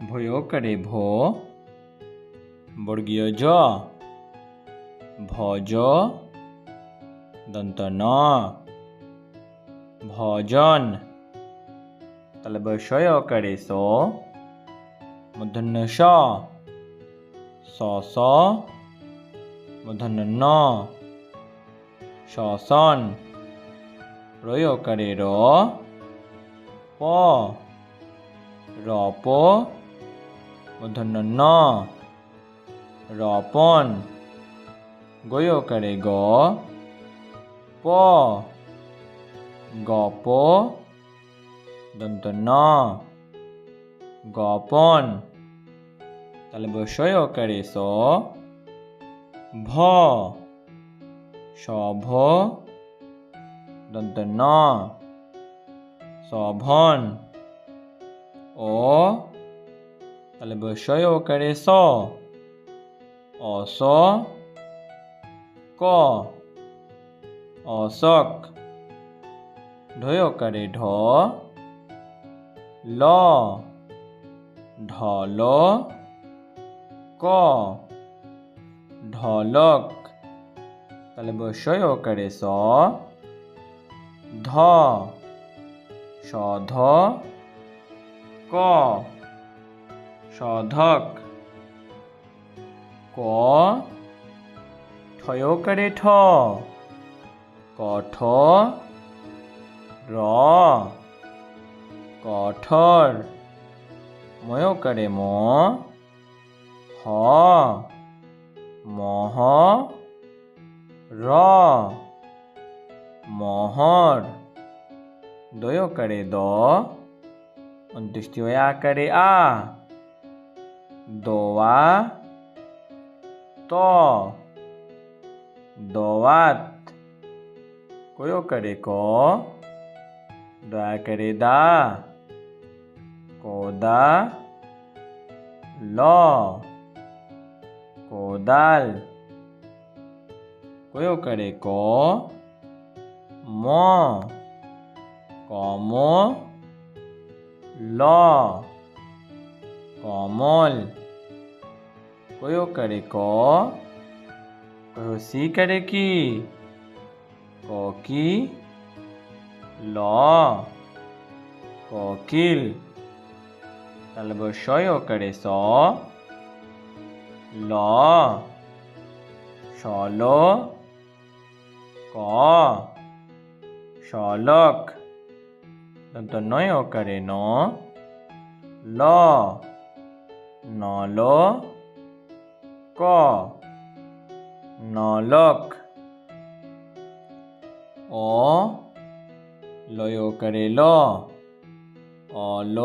ભયો કરે ભો, বর্গীয় জ, ভজ, দন্ত ন, ভজন। তাহলে বসয় করে সো, মূর্ধন্য স, স স, মূর্ধন্য ন, শসন। রয় করে র, প, রপ, মূর্ধন্য ন, রপন। গয় করে গ, প, গপ, দন্ত ন, গপন। তাহলে বসয় করে স, ভ, সভ, দন্ত ন, সভন। ও, তাহলে বসয় করে স, অস, ক, অশোক। ঢয় করে ঢ, ল, ঢল, ক, ঢলক। তাহলে বসয় করে স, ধ, সধ, ক, সধক। ক, ঠয় করে ঠ, কঠ, র, কঠোর। ময় করে ম, হ, মহ, র, মহর। দয় করে দ, অন্ত্যেষ্টি হয়ে আ করে আ, দোয়া, ত, দোয়াত। কয় করে ক, দয়া করে দা, কোদা, ল, কোদাল। কয় করে ক, ম, কম, ল, কমল। কয় করে ক, সি করে কি, ককি, ল, কোকিল। তাহলে বসয় করে স, ল, শল, ক, শলক। দন্ত নয় করে ন, ল, নল, ক, নলক। অ, লয় করে ল, অল,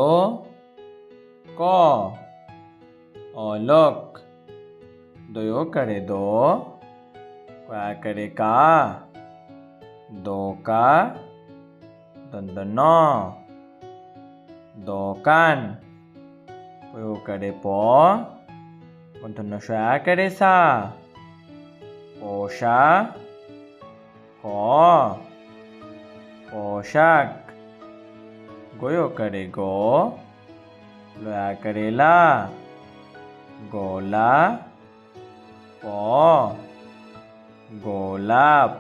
ক, অলোক। দয় করে দ, কয়া করে কা, দোকা, দন্ত ন, দোকান। কয় করে প, মূর্ধন্য ষ করে সা, পোষা, ক, পোশাক। গয় করে গ, লয়া করে লা, গোলা, প, গোলাপ।